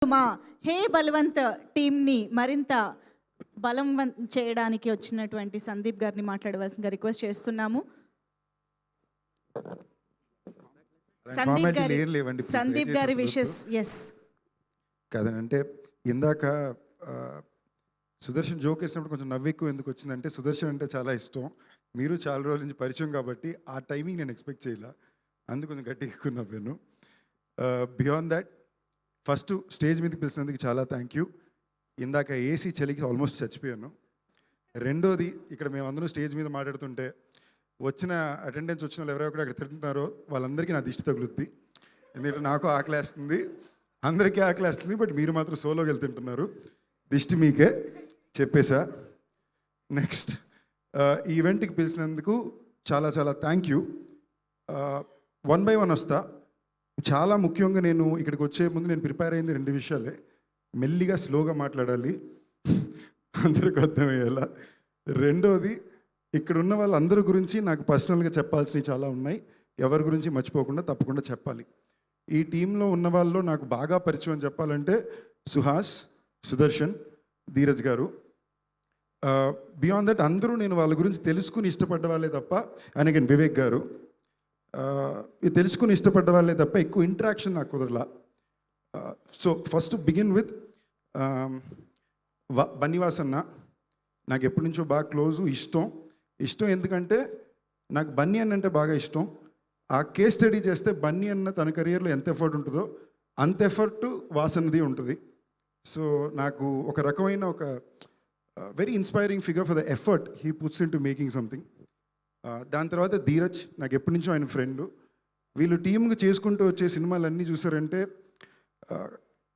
మా హే బలవంత్ టీంని మరింత చేయడానికి వచ్చినటువంటి సందీప్ గారిని మాట్లాడవలసిందిగా రిక్వెస్ట్ చేస్తున్నాము. సందీప్ గారి విషెస్. ఎస్ కాదనంటే ఇందాక సుదర్శన్ జోక్ వేసినప్పుడు కొంచెం నవ్వు ఎక్కువ ఎందుకు వచ్చిందంటే సుదర్శన్ అంటే చాలా ఇష్టం. మీరు చాలా రోజుల నుంచి పరిచయం కాబట్టి ఆ టైమింగ్ నేను ఎక్స్పెక్ట్ చేయలే, అందుకు కొంచెం గట్టిగా ఎక్కువ నవ్వాను. బియాండ్ దాట్ ఫస్ట్ స్టేజ్ మీదకి పిలిచినందుకు చాలా థ్యాంక్ యూ. ఇందాక ఏసీ చలికి ఆల్మోస్ట్ చచ్చిపోయాను. రెండోది, ఇక్కడ మేమందరం స్టేజ్ మీద మాట్లాడుతుంటే వచ్చిన అటెండెన్స్ వచ్చిన వాళ్ళు ఎవరెవరు అక్కడ తింటున్నారో వాళ్ళందరికీ నా దిష్టి తగులుద్ది. ఎందుకంటే నాకు ఆకలేస్తుంది, అందరికీ ఆకలేస్తుంది, బట్ మీరు మాత్రం సోలోకి వెళ్తుంటున్నారు. దిష్టి మీకే చెప్పేశా. నెక్స్ట్, ఈ ఈవెంట్కి పిలిచినందుకు చాలా చాలా థ్యాంక్ యూ. 1 by 1 వస్తా. చాలా ముఖ్యంగా నేను ఇక్కడికి వచ్చే ముందు నేను ప్రిపేర్ అయింది 2 విషయాలే. మెల్లిగా స్లోగా మాట్లాడాలి, అందరికి అర్థమయ్యేలా. రెండోది, ఇక్కడ ఉన్న వాళ్ళందరి గురించి నాకు పర్సనల్గా చెప్పాల్సినవి చాలా ఉన్నాయి. ఎవరి గురించి మర్చిపోకుండా తప్పకుండా చెప్పాలి. ఈ టీంలో ఉన్న వాళ్ళలో నాకు బాగా పరిచయం అని చెప్పాలంటే సుహాస్, సుదర్శన్, ధీరజ్ గారు. బియాండ్ దట్ అందరూ నేను వాళ్ళ గురించి తెలుసుకుని ఇష్టపడ్డ వాళ్ళే తప్ప, అండ్ అగైన్ వివేక్ గారు, ఇది తెలుసుకుని ఇష్టపడ్డ వాళ్ళే తప్ప ఎక్కువ ఇంటరాక్షన్ నాకు కుదరలా. So first begin with Bunny Vas అన్న. నాకు ఎప్పటి నుంచో బాగా క్లోజు, ఇష్టం ఎందుకంటే నాకు బన్నీ అన్న అంటే బాగా ఇష్టం. ఆ కేస్ స్టడీ చేస్తే బన్నీ అన్న తన కెరియర్లో ఎంత ఎఫర్ట్ ఉంటుందో అంత ఎఫర్ట్ వాసనది ఉంటుంది. సో నాకు ఒక రకమైన ఒక very inspiring figure for the effort he puts in to making something. దాని తర్వాత ధీరజ్, నాకు ఎప్పటి నుంచో ఆయన ఫ్రెండ్. వీళ్ళు టీమ్గా చేసుకుంటూ వచ్చే సినిమాలన్నీ చూసారంటే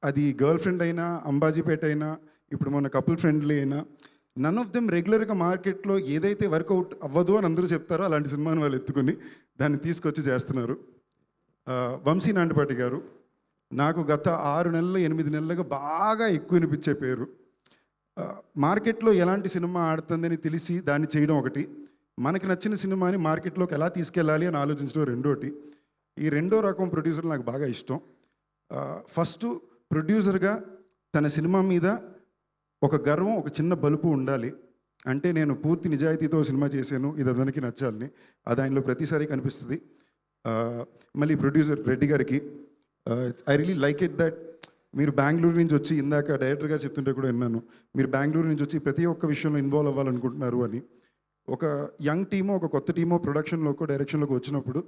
అది గర్ల్ ఫ్రెండ్ అయినా, అంబాజీపేట అయినా, ఇప్పుడు మన కపుల్ ఫ్రెండ్లీ అయినా, నన్ ఆఫ్ దెమ్ రెగ్యులర్గా మార్కెట్లో ఏదైతే వర్కౌట్ అవ్వదు అని అందరూ చెప్తారో అలాంటి సినిమాని వాళ్ళు ఎత్తుకొని దాన్ని తీసుకొచ్చి చేస్తున్నారు. వంశీ నాంటిపాటి గారు నాకు గత 6 నెలలు 8 నెలలుగా బాగా ఎక్కువ వినిపించే పేరు. మార్కెట్లో ఎలాంటి సినిమా ఆడుతుందని తెలిసి దాన్ని చేయడం ఒకటి, మనకి నచ్చిన సినిమాని మార్కెట్లోకి ఎలా తీసుకెళ్ళాలి అని ఆలోచించడం రెండోటి. ఈ రెండో రకం ప్రొడ్యూసర్ నాకు బాగా ఇష్టం. ఫస్ట్ ప్రొడ్యూసర్గా తన సినిమా మీద ఒక గర్వం, ఒక చిన్న బలుపు ఉండాలి. అంటే నేను పూర్తి నిజాయితీతో సినిమా చేశాను, ఇది అందరికీ నచ్చాలని. అది ఆయనలో ప్రతిసారి కనిపిస్తుంది. మళ్ళీ ప్రొడ్యూసర్ రెడ్డి గారికి I really like it that మీరు బెంగళూరు నుంచి వచ్చి, ఇందాక డైరెక్టర్గా చెప్తుంటే కూడా విన్నాను, మీరు బెంగళూరు నుంచి వచ్చి ప్రతి ఒక్క విషయంలో ఇన్వాల్వ్ అవ్వాలనుకుంటున్నారు అని. ఒక యంగ్ టీమో, ఒక కొత్త టీమో ప్రొడక్షన్లోకో డైరెక్షన్లోకి వచ్చినప్పుడు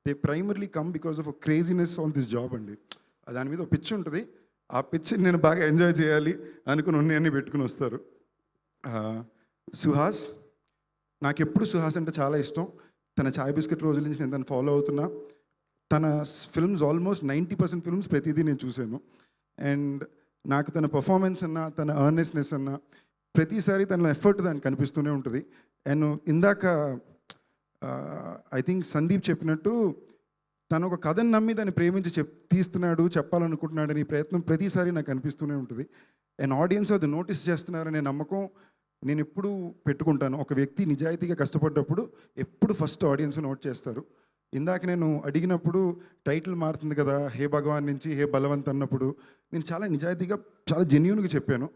they primarily come because of a craziness on this job అండి. దాని మీద ఒక పిచ్ ఉంటుంది, ఆ పిచ్చిని నేను బాగా ఎంజాయ్ చేయాలి అనుకుని ఉన్నాయన్నీ పెట్టుకుని వస్తారు. సుహాస్, నాకు ఎప్పుడు సుహాస్ అంటే చాలా ఇష్టం. తన చాయ్ బిస్కెట్ రోజుల నుంచి నేను తను ఫాలో అవుతున్నా. తన ఫిల్మ్స్ ఆల్మోస్ట్ 90% ఫిల్మ్స్ ప్రతిదీ నేను చూశాను. అండ్ నాకు తన పర్ఫార్మెన్స్ అన్నా, తన అర్నెస్నెస్ అన్నా, ప్రతిసారి తన ఎఫర్ట్ దానికి కనిపిస్తూనే ఉంటుంది. అండ్ ఇందాక ఐ థింక్ సందీప్ చెప్పినట్టు తను ఒక కథను నమ్మి దాన్ని ప్రేమించి తీస్తున్నాడు, చెప్పాలనుకుంటున్నాడని ప్రయత్నం ప్రతిసారి నాకు అనిపిస్తూనే ఉంటుంది. అండ్ ఆడియన్స్ అది నోటీస్ చేస్తున్నారనే నమ్మకం నేను ఎప్పుడు పెట్టుకుంటాను. ఒక వ్యక్తి నిజాయితీగా కష్టపడ్డప్పుడు ఎప్పుడు ఫస్ట్ ఆడియన్స్ నోట్ చేస్తారు. ఇందాక నేను అడిగినప్పుడు టైటిల్ మారుతుంది కదా, హే భగవాన్ నుంచి హే బలవంత్ అన్నప్పుడు నేను చాలా నిజాయితీగా, చాలా జెన్యూన్గా చెప్పాను,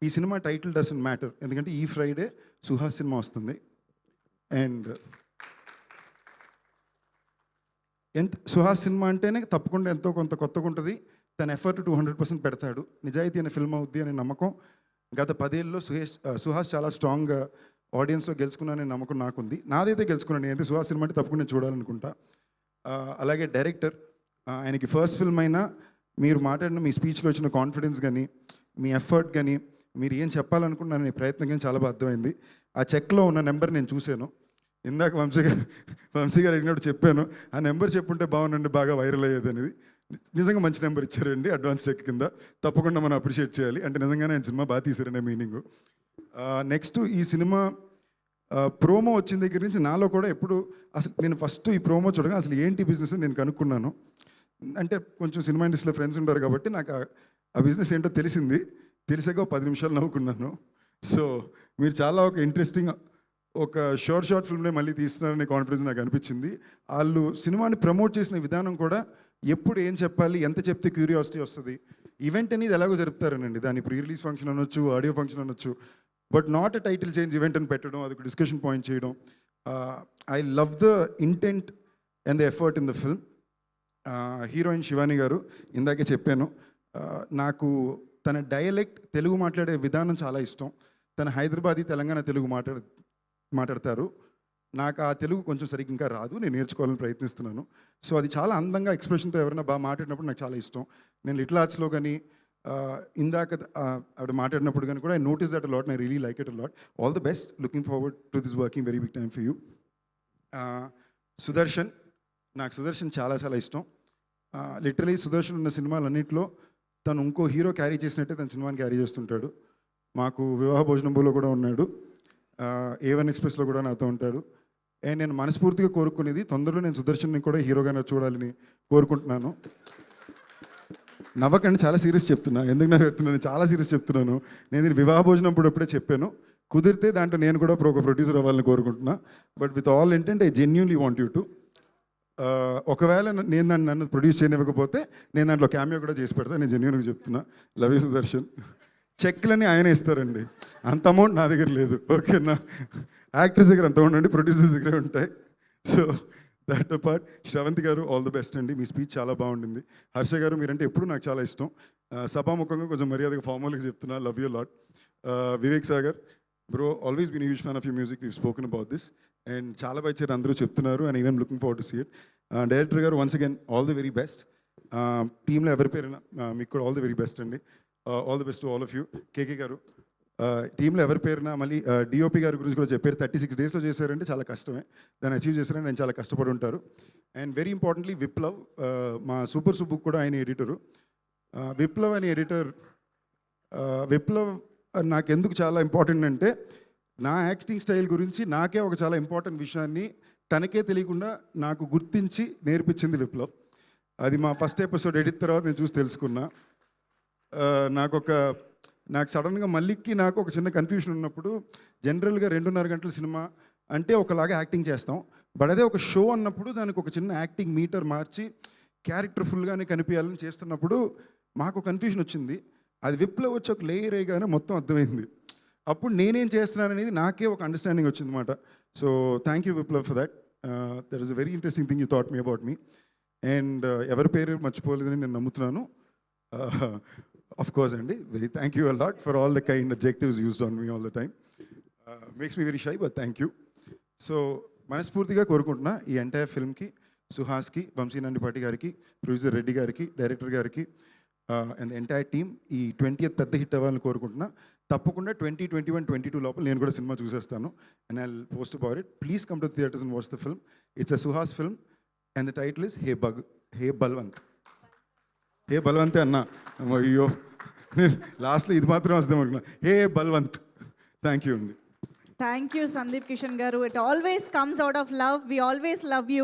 ఈ సినిమా టైటిల్ డజంట్ మ్యాటర్, ఎందుకంటే ఈ ఫ్రైడే సుహాస్ సినిమా వస్తుంది. అండ్ సుహాస్ సినిమా అంటేనే తప్పకుండా ఎంతో కొంత కొత్తగా ఉంటుంది. తన ఎఫర్ట్ 200% పెడతాడు. నిజాయితీ అనే ఫిల్మ్ అవుద్ది అనే నమ్మకం గత 10 ఏళ్ళలో సుహాస్ చాలా స్ట్రాంగ్గా ఆడియన్స్లో గెలుచుకున్నాననే నమ్మకం నాకుంది. నాదైతే గెలుచుకున్నాను, నేనైతే సుహాస్ సినిమా అంటే తప్పకుండా చూడాలనుకుంటా. అలాగే డైరెక్టర్, ఆయనకి ఫస్ట్ ఫిల్మ్ అయినా మీరు మాట్లాడిన మీ స్పీచ్లో వచ్చిన కాన్ఫిడెన్స్ కానీ, మీ ఎఫర్ట్ కానీ, మీరు ఏం చెప్పాలనుకున్నారనే ప్రయత్నం కానీ చాలా బాగా అర్థమైంది. ఆ చెక్లో ఉన్న నెంబర్ నేను చూశాను. ఇందాక వంశీ గారు అడిగినప్పుడు చెప్పాను, ఆ నెంబర్ చెప్పుంటే బాగుండండి, బాగా వైరల్ అయ్యేది అనేది. నిజంగా మంచి నెంబర్ ఇచ్చారండి అడ్వాన్స్ చెక్ కింద. తప్పకుండా మనం అప్రిషియేట్ చేయాలి. అంటే నిజంగానే ఆయన సినిమా బాగా తీశారనే మీనింగు. నెక్స్ట్, ఈ సినిమా ప్రోమో వచ్చిన దగ్గర నుంచి నాలో కూడా ఎప్పుడు అసలు నేను ఫస్ట్ ఈ ప్రోమో చూడగా అసలు ఏంటి బిజినెస్ అని నేను కనుక్కున్నాను. అంటే కొంచెం సినిమా ఇండస్ట్రీలో ఫ్రెండ్స్ ఉంటారు కాబట్టి నాకు ఆ బిజినెస్ ఏంటో తెలిసాక 10 నిమిషాలు నవ్వుకున్నాను. సో మీరు చాలా ఒక ఇంట్రెస్టింగ్, ఒక షార్ట్ ఫిల్మ్నే మళ్ళీ తీస్తున్నారనే కాన్ఫిడెన్స్ నాకు అనిపించింది. వాళ్ళు సినిమాని ప్రమోట్ చేసిన విధానం కూడా ఎప్పుడు ఏం చెప్పాలి, ఎంత చెప్తే క్యూరియాసిటీ వస్తుంది. ఈవెంట్ అనేది ఎలాగో జరుపుతారనండి, దాని ప్రీ రిలీజ్ ఫంక్షన్ అనొచ్చు, ఆడియో ఫంక్షన్ అనొచ్చు, but not a title change event అని పెట్టడం, అది ఒక డిస్కషన్ పాయింట్ చేయడం. I love the intent and the effort in the film. Heroine Shivani గారు, ఇందాకే చెప్పాను, నాకు తన డయలెక్ట్, తెలుగు మాట్లాడే విధానం చాలా ఇష్టం. తన హైదరాబాదీ తెలంగాణ తెలుగు మాట్లాడతారు. నాకు ఆ తెలుగు కొంచెం సరిగ్గా ఇంకా రాదు, నేను నేర్చుకోవాలని ప్రయత్నిస్తున్నాను. సో అది చాలా అందంగా ఎక్స్ప్రెషన్తో ఎవరైనా బాగా మాట్లాడినప్పుడు నాకు చాలా ఇష్టం. నేను లిటిల్ ఆర్ట్స్లో కానీ ఇందాక ఆవిడ మాట్లాడినప్పుడు కానీ కూడా I notice that lot, I really like it lot. All the best, looking forward to this working very big time for you. Sudarshan, నాకు సుదర్శన్ చాలా చాలా ఇష్టం. లిటరలీ సుదర్శన్ ఉన్న సినిమాలన్నింటిలో తను ఇంకో హీరో క్యారీ చేసినట్టే తన సినిమాని క్యారీ చేస్తుంటాడు. మాకు వివాహ భోజనంలో కూడా ఉన్నాడు, A1 ఎక్స్ప్రెస్లో కూడా నాతో ఉంటాడు. అండ్ నేను మనస్ఫూర్తిగా కోరుకునేది, తొందరలో నేను సుదర్శన్ని కూడా హీరోగానే చూడాలని కోరుకుంటున్నాను. నవ్వకండి, చాలా సీరియస్ చెప్తున్నా. ఎందుకు చెప్తున్నాను, చాలా సీరియస్ చెప్తున్నాను. నేను ఇది వివాహ భోజనం అప్పుడే చెప్పాను. కుదిరితే దాంట్లో నేను కూడా ఒక ప్రొడ్యూసర్ అవ్వాలని కోరుకుంటున్నా. But with all intent I genuinely want you to. ఒకవేళ నేను నన్ను ప్రొడ్యూస్ చేయనివ్వకపోతే నేను దాంట్లో క్యామియో కూడా చేసి పెడతాను. నేను జెన్యూన్గా చెప్తున్నా. Love you Sudarshan. చెక్లన్నీ ఆయన ఇస్తారండి, అంత అమౌంట్ నా దగ్గర లేదు. ఓకేనా, యాక్టర్స్ దగ్గర అంత అమౌంట్ అండి, ప్రొడ్యూసర్స్ దగ్గరే ఉంటాయి. So that part. శ్రవంతి గారు, ఆల్ ది బెస్ట్ అండి, మీ స్పీచ్ చాలా బాగుండింది. హర్ష గారు, మీరంటే ఎప్పుడు నాకు చాలా ఇష్టం. సభాముఖంగా కొంచెం మర్యాదగా ఫార్మల్గా చెప్తున్నా, love you lot. Vivek Sagar bro, always been huge fan of you music, we spoken about this and చాలా బాగా ఇచ్చారు, అందరూ చెప్తున్నారు. And even looking forward to see it. Director గారు, once again all the very best. టీంలో ఎవరి పేరైనా మీకు కూడా ఆల్ ది వెరీ బెస్ట్ అండి. All the best to all of you. KK garu, టీంలో ఎవరి పేరున మళ్ళీ డిఓపి గారి గురించి కూడా చెప్పారు. 36 డేస్లో చేశారంటే చాలా కష్టమే, దాన్ని అచీవ్ చేశారని నేను చాలా కష్టపడి ఉంటారు. అండ్ వెరీ ఇంపార్టెంట్లీ విప్లవ్, మా సూపర్ సుబ్బుక్ కూడా ఆయన ఎడిటరు. విప్లవ్ అనే ఎడిటర్, విప్లవ్ నాకు ఎందుకు చాలా ఇంపార్టెంట్ అంటే, నా యాక్టింగ్ స్టైల్ గురించి నాకే ఒక చాలా ఇంపార్టెంట్ విషయాన్ని తనకే తెలియకుండా నాకు గుర్తించి నేర్పించింది విప్లవ్. అది మా ఫస్ట్ ఎపిసోడ్ ఎడిట్ తర్వాత నేను చూసి తెలుసుకున్నా. నాకు సడన్గా మల్లిక్కి నాకు ఒక చిన్న కన్ఫ్యూషన్ ఉన్నప్పుడు, జనరల్గా 2.5 గంటల సినిమా అంటే ఒకలాగా యాక్టింగ్ చేస్తాం, బట్ అదే ఒక షో అన్నప్పుడు దానికి ఒక చిన్న యాక్టింగ్ మీటర్ మార్చి క్యారెక్టర్ ఫుల్గానే కనిపించాలని చేస్తున్నప్పుడు మాకు కన్ఫ్యూషన్ వచ్చింది. అది విప్లవ్ వచ్చి ఒక లేయర్ అయ్యగానే మొత్తం అర్థమైంది. అప్పుడు నేనేం చేస్తున్నాను అనేది నాకే ఒక అండర్స్టాండింగ్ వచ్చింది అనమాట. So thank you Viplav for that. That is a very interesting thing you thought me about me. And ఎవరి పేరు మర్చిపోలేదని నేను నమ్ముతున్నాను. Of course అండి, very thank you a lot for all the kind adjectives used on me all the time. Makes me very shy, but thank you. So మనస్ఫూర్తిగా కోరుకుంటున్నా ఈ entire ఫిల్మ్కి, సుహాస్కి, వంశీనందిపాటి గారికి, producer Reddy గారికి, డైరెక్టర్ గారికి అండ్ ఎంటైర్ టీమ్ ఈ 20th పెద్ద hit అవ్వాలని కోరుకుంటున్నా. తప్పకుండా 2021, 22 లోపల నేను కూడా సినిమా చూసేస్తాను. And I post about it. Please come to theatres and watch the film. It's a Suhas film and the title is hey Balwant. Hey బల్వంతే అన్నా, అయ్యో నేను లాస్ట్లో ఇది మాత్రం వస్తాం అనుకున్నా. హే బల్వంత్. థ్యాంక్ యూ అండి. Thank you Sandeep Kishan garu. It always comes out of love. We always love you.